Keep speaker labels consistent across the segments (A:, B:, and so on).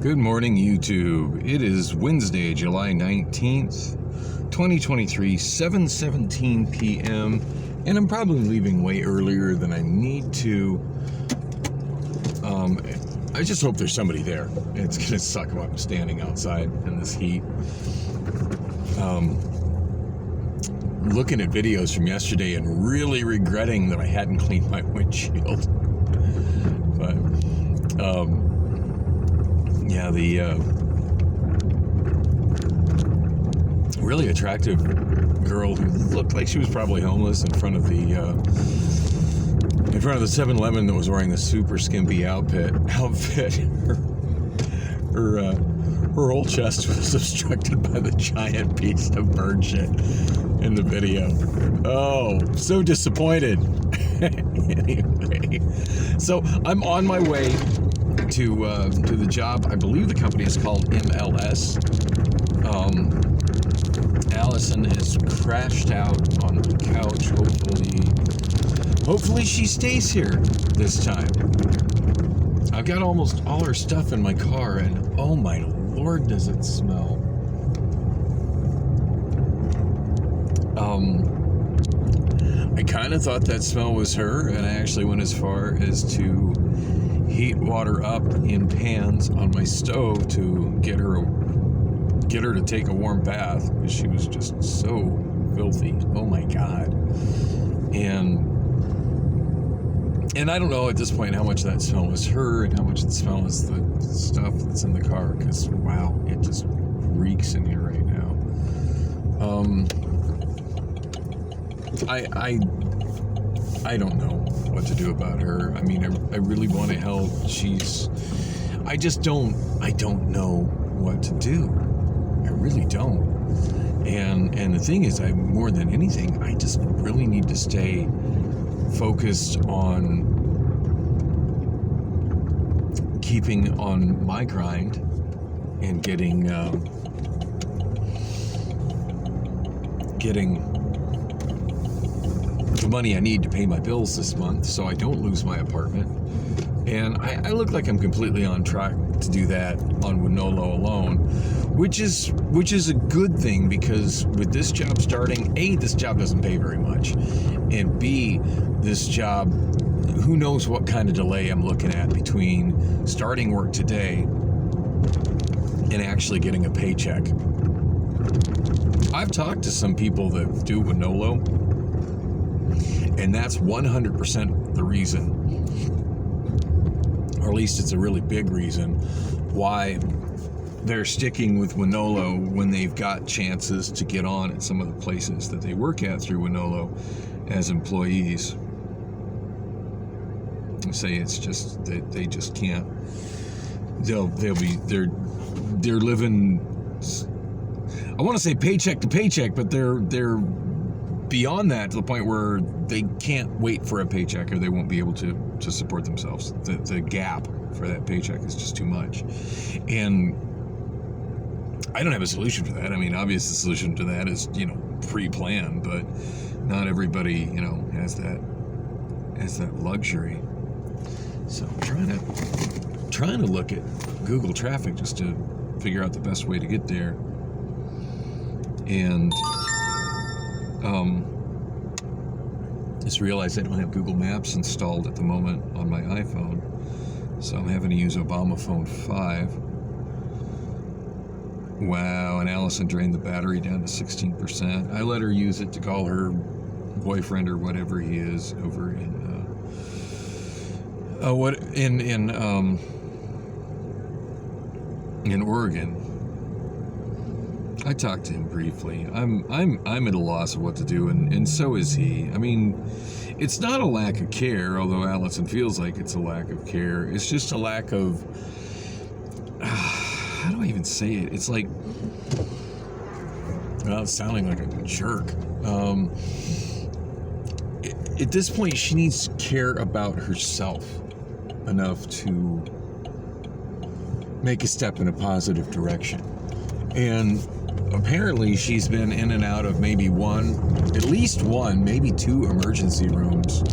A: Good morning, YouTube. It is Wednesday, July 19th, 2023, 7:17 p.m., and I'm probably leaving way earlier than I need to. I just hope there's somebody there. It's going to suck if I'm standing outside in this heat. Looking at videos from yesterday and really regretting that I hadn't cleaned my windshield. But, yeah, the really attractive girl who looked like she was probably homeless in front of the 7-Eleven that was wearing the super skimpy outfit. Her whole chest was obstructed by the giant piece of bird shit in the video. Oh, so disappointed. Anyway, so I'm on my way to the job. I believe the company is called MLS. Allison has crashed out on the couch. Hopefully she stays here this time. I've got almost all her stuff in my car, and oh my Lord, does it smell. I kind of thought that smell was her, and I actually went as far as to heat water up in pans on my stove to get her to take a warm bath, because she was just so filthy. Oh my God. And I don't know at this point how much that smell was her and how much the smell is the stuff that's in the car, because wow, it just reeks in here right now. I don't know what to do about her. I mean, I really want to help. I don't know what to do. I really don't. And the thing is, more than anything, I just really need to stay focused on keeping on my grind and getting the money I need to pay my bills this month so I don't lose my apartment. And I look like I'm completely on track to do that on Wonolo alone, which is a good thing, because with this job starting, A, this job doesn't pay very much, and B, this job, who knows what kind of delay I'm looking at between starting work today and actually getting a paycheck. I've talked to some people that do Wonolo, and that's 100% the reason, or at least it's a really big reason, why they're sticking with Wonolo when they've got chances to get on at some of the places that they work at through Wonolo as employees. Say it's just that they just can't. They're living, I want to say paycheck to paycheck, but they're beyond that, to the point where they can't wait for a paycheck, or they won't be able to support themselves. The gap for that paycheck is just too much. And I don't have a solution for that. I mean, obviously the solution to that is, pre-planned, but not everybody, has that luxury. So I'm trying to look at Google traffic just to figure out the best way to get there. And just realized I don't have Google Maps installed at the moment on my iPhone, so I'm having to use Obamaphone 5. Wow, and Allison drained the battery down to 16%. I let her use it to call her boyfriend or whatever he is over in Oregon. I talked to him briefly. I'm at a loss of what to do, and so is he. I mean, it's not a lack of care, although Allison feels like it's a lack of care. It's just a lack of, how do I even say it? It's like, well, it's sounding like a jerk. At this point, she needs to care about herself enough to make a step in a positive direction. And apparently she's been in and out of at least one, maybe two emergency rooms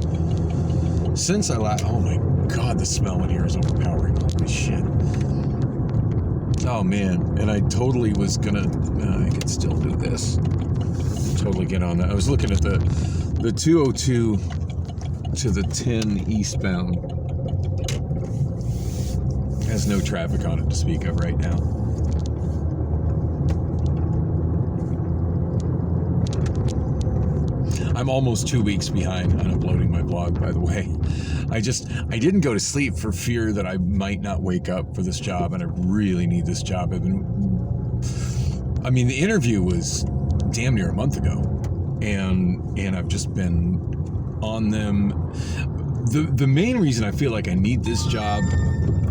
A: since I last. Oh my God, the smell in here is overpowering. Holy shit. Oh man, and I totally was gonna, I could still do this. Totally get on that. I was looking at the 202 to the 10 eastbound. Has no traffic on it to speak of right now. I'm almost 2 weeks behind on uploading my blog, by the way. I didn't go to sleep for fear that I might not wake up for this job, and I really need this job. The interview was damn near a month ago, and I've just been on them. The main reason I feel like I need this job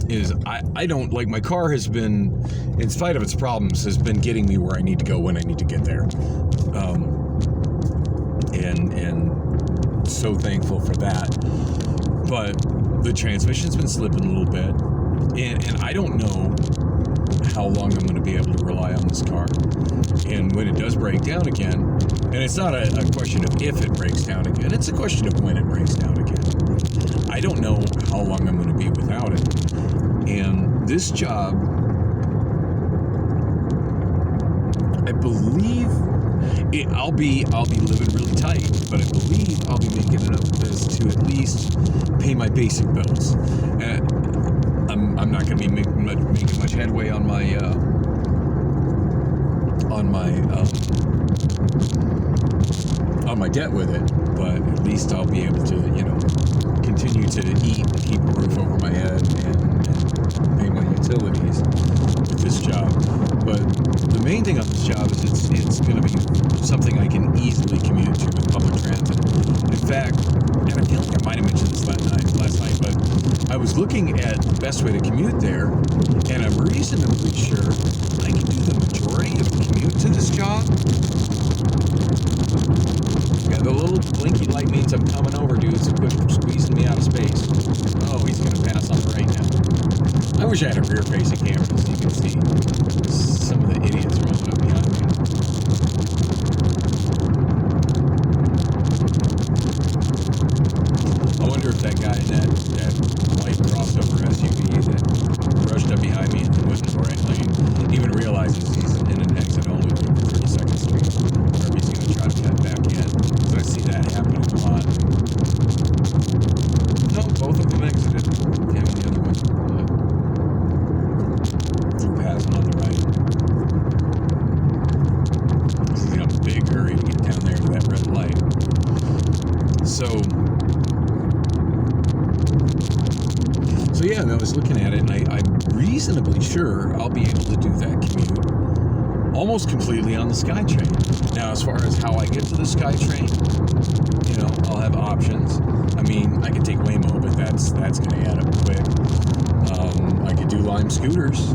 A: is I don't, like, my car has been, in spite of its problems, has been getting me where I need to go when I need to get there. And so thankful for that. But the transmission's been slipping a little bit, and I don't know how long I'm going to be able to rely on this car. And when it does break down again, and it's not a question of if it breaks down again, it's a question of when it breaks down again. I don't know how long I'm going to be without it. And this job, I believe I'll be living really tight, but I believe I'll be making enough of this to at least pay my basic bills. I'm not going to be making much headway on my debt with it, but at least I'll be able to, continue to eat, keep a roof over my head, and pay my utilities with this job. But the main thing on this job is it's going to be something I can easily commute to with public transit. In fact, and I feel like I might have mentioned this last night, but I was looking at the best way to commute there, and I'm reasonably sure I can do the majority of the commute to this job. Yeah, the little blinky light means I'm coming over, dude. It's squeezing me out of space. Oh, he's going to pass on the right now. I wish I had a rear-facing camera so you can see some of the idiots rolling up behind me. I wonder if that guy in that white crossover SUV that rushed up behind me and went into the right lane even realizes he's in an exit only lane for 32nd Street, or if he's going to try to cut back in. So I see that happening a lot. No, both of them exited. Him and the other one. Passing on the right. He's in a big hurry to get down there to that red light. So yeah, and I was looking at it, and I'm reasonably sure I'll be able to do that commute almost completely on the SkyTrain. Now, as far as how I get to the SkyTrain, I'll have options. I mean, I could take Waymo, but that's going to add up quick. I could do Lime scooters,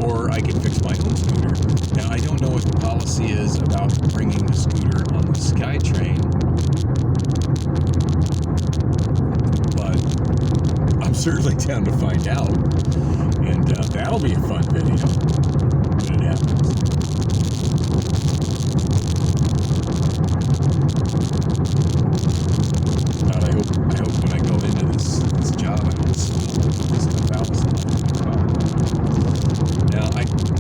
A: or I could fix my own scooter. Now, I don't know what the policy is about bringing the scooter on the SkyTrain, but I'm certainly down to find out, and that'll be a fun video when it happens. God, I hope when I go into this job, I don't stuff out with something. Now,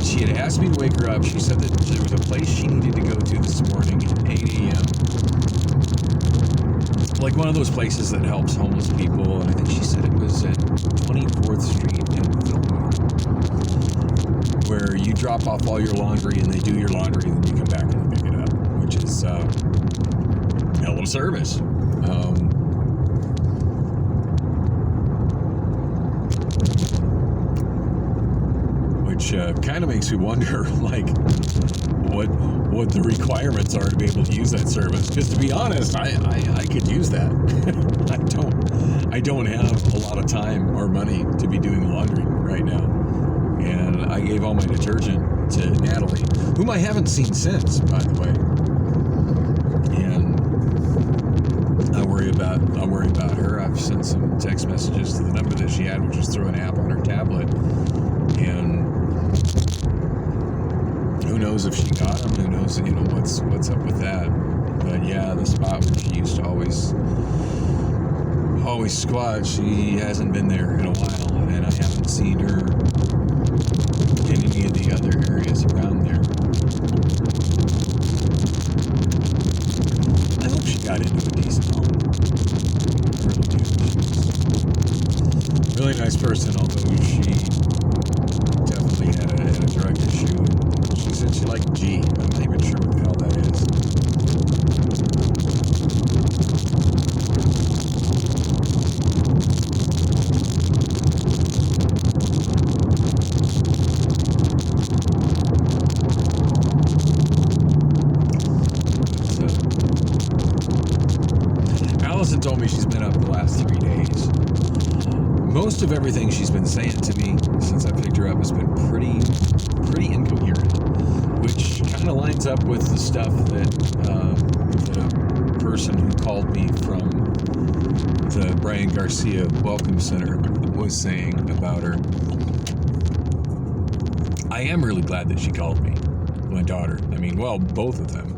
A: she had asked me to wake her up. She said that there was a place she needed to go to this morning at 8 a.m. Like one of those places that helps homeless people, and I think she said it was at 24th Street in Philly, where you drop off all your laundry and they do your laundry, and then you come back and pick it up, which is hell of a service. Which kind of makes me wonder, like, what the requirements are to be able to use that service. Because to be honest, I could use that. I don't have a lot of time or money to be doing laundry right now. And I gave all my detergent to Natalie, whom I haven't seen since, by the way. And I worry about her. I've sent some text messages to the number that she had, which was through an app on her tablet. And who knows if she got them? Who knows, what's up with that? But yeah, the spot where she used to always squat, she hasn't been there in a while, and I haven't seen her in any everything she's been saying to me since I picked her up has been pretty incoherent, which kind of lines up with the stuff that the person who called me from the Brian Garcia Welcome Center was saying about her. I am really glad that she called me, my daughter. I mean, well, both of them.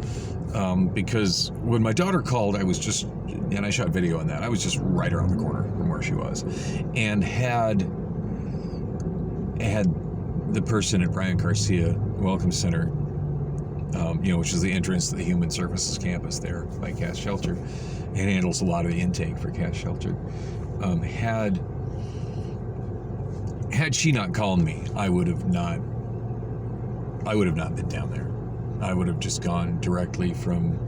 A: Because when my daughter called, I was just, and I shot video on that, I was just right around the corner from where she was, and had the person at Brian Garcia Welcome Center, which is the entrance to the Human Services campus there by Cass Shelter, and handles a lot of the intake for Cass Shelter. Had she not called me, I would have not been down there. I would have just gone directly from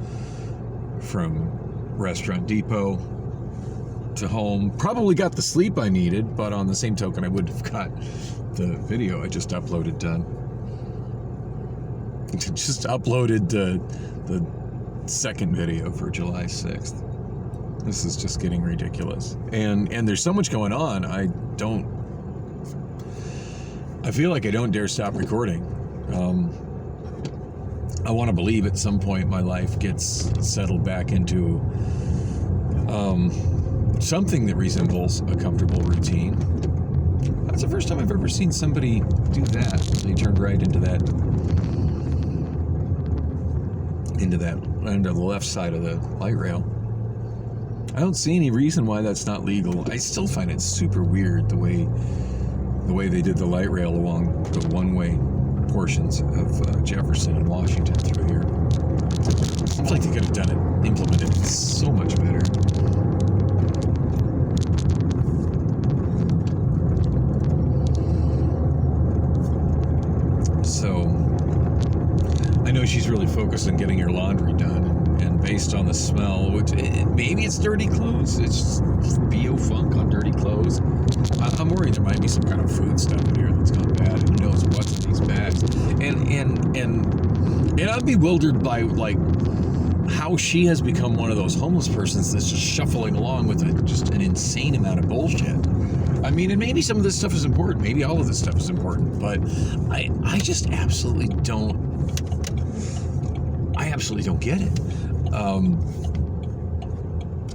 A: Restaurant Depot to home. Probably got the sleep I needed, but on the same token, I would have got the video I just uploaded done. Just uploaded the second video for July 6th. This is just getting ridiculous. And there's so much going on, I feel like I don't dare stop recording. I want to believe at some point my life gets settled back into something that resembles a comfortable routine. That's the first time I've ever seen somebody do that. They turned right into the left side of the light rail. I don't see any reason why that's not legal. I still find it super weird the way they did the light rail along the one-way portions of Jefferson and Washington through here. Seems like they could have implemented it so much better. So, I know she's really focused on getting her laundry done, and based on the smell, maybe it's dirty clothes. It's just BO funk on dirty clothes. I'm worried there might be some kind of food stuff in here that's gone bad. Who knows what's in these bags? And I'm bewildered by how she has become one of those homeless persons that's just shuffling along with just an insane amount of bullshit. I mean, and maybe some of this stuff is important. Maybe all of this stuff is important. But I just absolutely don't. I absolutely don't get it.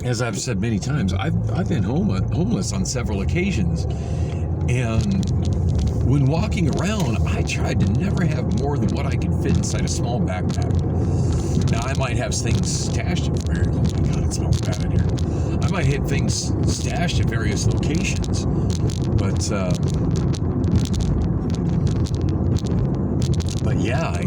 A: As I've said many times, I've been homeless on several occasions, and when walking around, I tried to never have more than what I could fit inside a small backpack. Now, I might have things stashed at various. Oh my God, it smells bad in here. I might have things stashed at various locations, but yeah,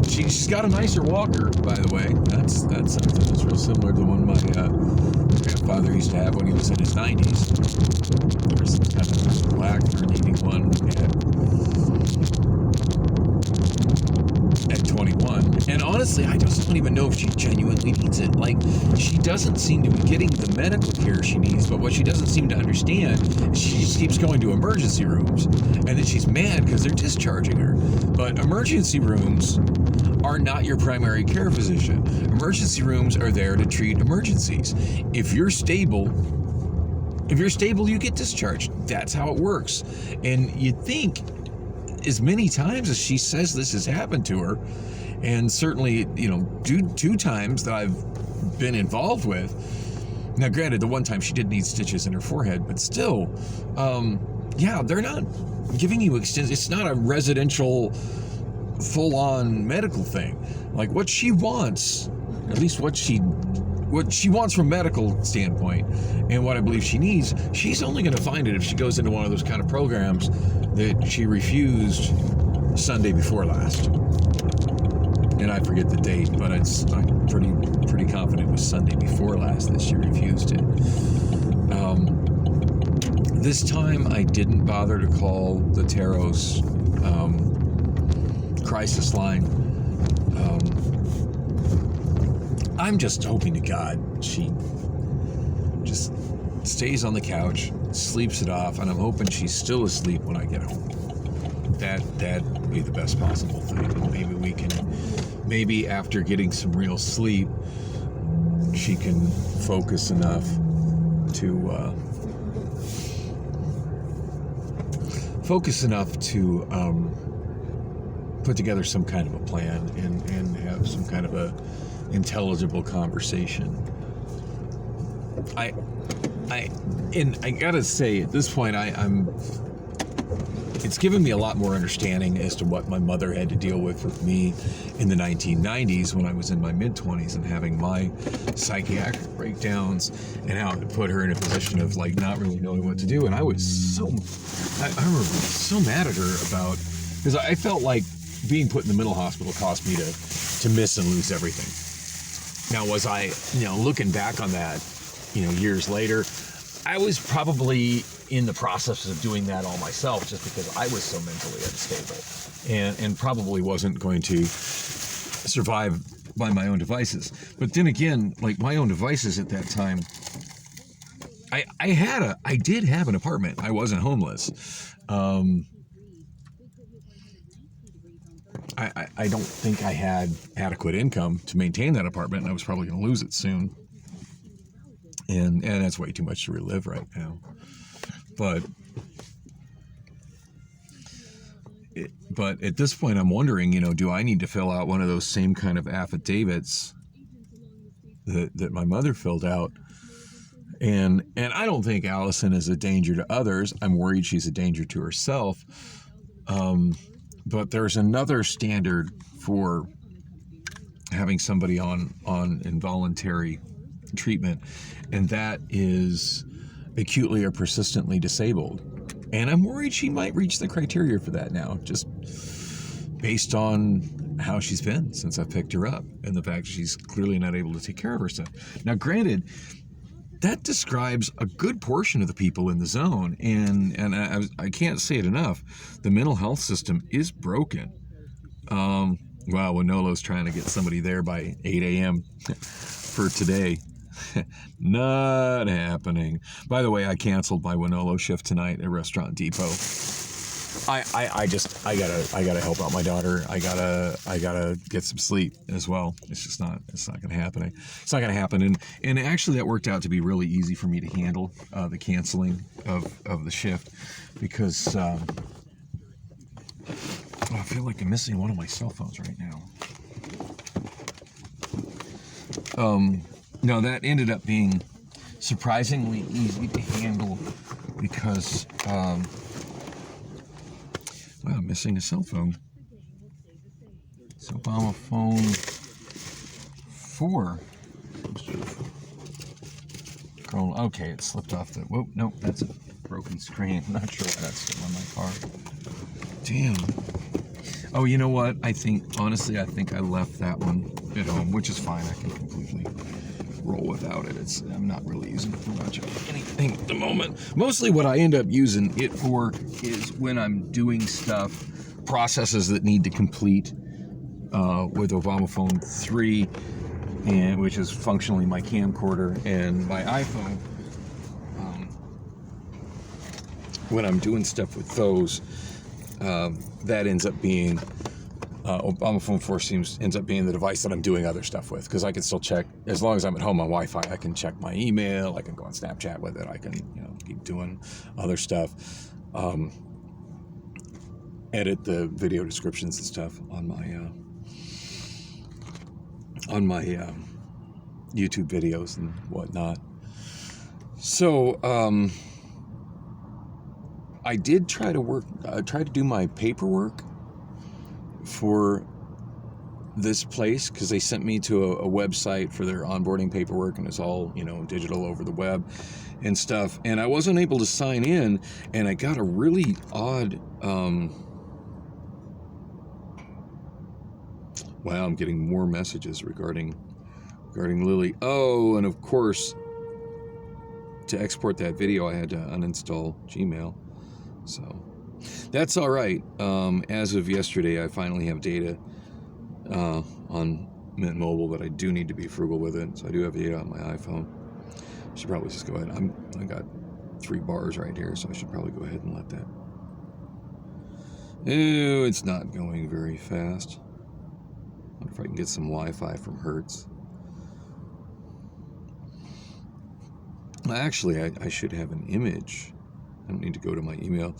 A: she's got a nicer walker, by the way. That's something that's real similar to the one my grandfather used to have when he was in his 90s. There's kind of black or needing one at 21. And honestly, I just don't even know if she genuinely needs it. She doesn't seem to be getting the medical care she needs, but what she doesn't seem to understand is she just keeps going to emergency rooms, and then she's mad because they're discharging her. But emergency rooms are not your primary care physician. Emergency rooms are there to treat emergencies. If you're stable, you get discharged. That's how it works. And you'd think, as many times as she says this has happened to her, and certainly, two times that I've been involved with. Now, granted, the one time she did need stitches in her forehead, but still, they're not giving you it's not a residential, full-on medical thing. What she wants, at least what she wants from a medical standpoint, and what I believe she needs, she's only going to find it if she goes into one of those kind of programs that she refused Sunday before last. And I forget the date, but I'm pretty confident it was Sunday before last that she refused it. This time I didn't bother to call the Taros crisis line. I'm just hoping to God she just stays on the couch, sleeps it off, and I'm hoping she's still asleep when I get home. That would be the best possible thing. And maybe after getting some real sleep, she can focus enough to focused enough to put together some kind of a plan and have some kind of a intelligible conversation. I gotta say, at this point, it's given me a lot more understanding as to what my mother had to deal with me in the 1990s when I was in my mid-20s and having my psychiatric breakdowns, and how it put her in a position of like not really knowing what to do. And I remember being so mad at her about, because I felt like being put in the mental hospital caused me to miss and lose everything. Now, was I, looking back on that, years later, I was probably in the process of doing that all myself, just because I was so mentally unstable and probably wasn't going to survive by my own devices. But then again, like my own devices at that time, I did have an apartment. I wasn't homeless. I don't think I had adequate income to maintain that apartment, and I was probably going to lose it soon. And that's way too much to relive right now. But at this point, I'm wondering, do I need to fill out one of those same kind of affidavits that my mother filled out? And I don't think Allison is a danger to others. I'm worried she's a danger to herself. But there's another standard for having somebody on involuntary treatment, and that is acutely or persistently disabled. And I'm worried she might reach the criteria for that now, just based on how she's been since I picked her up and the fact she's clearly not able to take care of herself. Now, granted, that describes a good portion of the people in the zone, and I can't say it enough. The mental health system is broken. Wow, Wonolo's trying to get somebody there by 8 a.m. for today. Not happening. By the way, I canceled my Wonolo shift tonight at Restaurant Depot. I gotta help out my daughter. I gotta get some sleep as well. It's not gonna happen. It's not gonna happen. And actually that worked out to be really easy for me to handle, the canceling of the shift, because I feel like I'm missing one of my cell phones right now. No, that ended up being surprisingly easy to handle because, I'm missing a cell phone. It's Obamaphone 4. Okay, it slipped off the, whoa, nope, that's a broken screen. I'm not sure why that's still on my car. Damn. Oh, you know what? Honestly, I think I left that one at home, which is fine. I can completely roll without it. I'm not really using it for much of anything at the moment. Mostly what I end up using it for is when I'm doing stuff, processes that need to complete with Obamaphone 3, and which is functionally my camcorder and my iPhone. When I'm doing stuff with those, that ends up being Obamaphone 4 ends up being the device that I'm doing other stuff with, because I can still check, as long as I'm at home on Wi-Fi, I can check my email, I can go on Snapchat with it, I can keep doing other stuff, edit the video descriptions and stuff on my YouTube videos and whatnot. So I did try to do my paperwork for this place, because they sent me to a website for their onboarding paperwork, and it's all digital over the web and stuff, and I wasn't able to sign in, and I got a really odd wow, I'm getting more messages regarding Lily. Oh, and of course, to export that video I had to uninstall Gmail, so that's all right. As of yesterday, I finally have data on Mint Mobile, but I do need to be frugal with it, so I do have data on my iPhone. I should probably just go ahead. I got 3 bars right here, so I should probably go ahead and let that. Ew, it's not going very fast. I wonder if I can get some Wi-Fi from Hertz. Actually, I should have an image. I don't need to go to my email.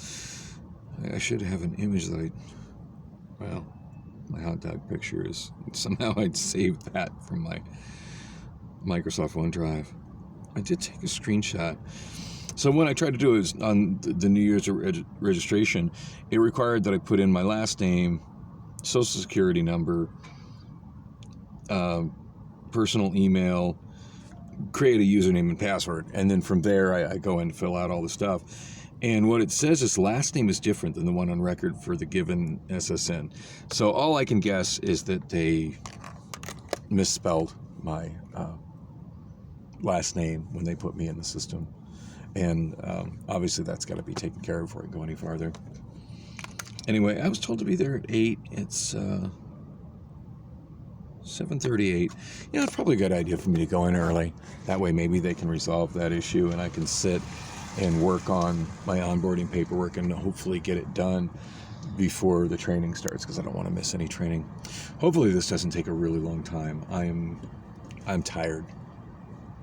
A: I should have an image that well, my hot dog picture is, somehow I'd saved that from my Microsoft OneDrive. I did take a screenshot. So what I tried to do is, on the New Year's registration, it required that I put in my last name, social security number, personal email, create a username and password, and then from there I go in and fill out all the stuff. And what it says is last name is different than the one on record for the given SSN. So all I can guess is that they misspelled my last name when they put me in the system. And obviously that's got to be taken care of before I go any farther. Anyway, I was told to be there at 8. It's 7:38. It's probably a good idea for me to go in early. That way maybe they can resolve that issue and I can sit and work on my onboarding paperwork and hopefully get it done before the training starts, because I don't want to miss any training. Hopefully this doesn't take a really long time. I'm tired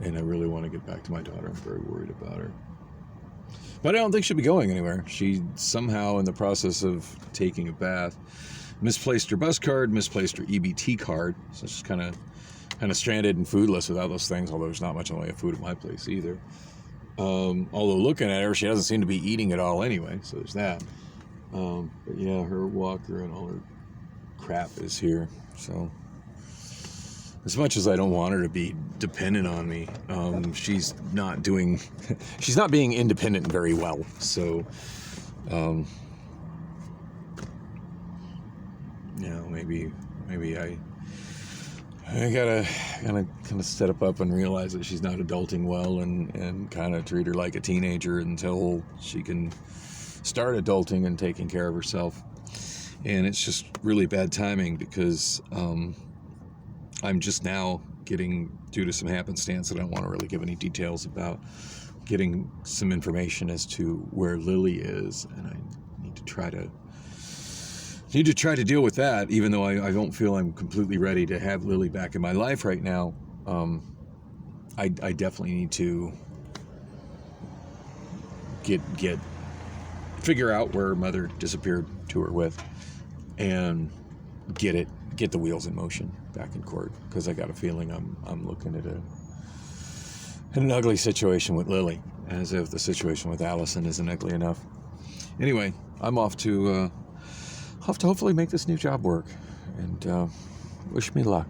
A: and I really want to get back to my daughter. I'm very worried about her. But I don't think she'll be going anywhere. She somehow, in the process of taking a bath, misplaced her bus card, misplaced her EBT card. So she's kind of stranded and foodless without those things, although there's not much in the way of food at my place either. Although looking at her, she doesn't seem to be eating at all anyway, so there's that. But yeah, her walker and all her crap is here. So as much as I don't want her to be dependent on me, she's not being independent very well. So, maybe I gotta kind of step up and realize that she's not adulting well, and kind of treat her like a teenager until she can start adulting and taking care of herself. And it's just really bad timing because I'm just now getting, due to some happenstance that I don't want to really give any details about, getting some information as to where Lily is, and I need to try to deal with that, even though I don't feel I'm completely ready to have Lily back in my life right now. I definitely need to figure out where her mother disappeared to her with, and get the wheels in motion back in court, because I got a feeling I'm looking at an ugly situation with Lily, as if the situation with Allison isn't ugly enough. Anyway, I'm off to hopefully make this new job work, and wish me luck.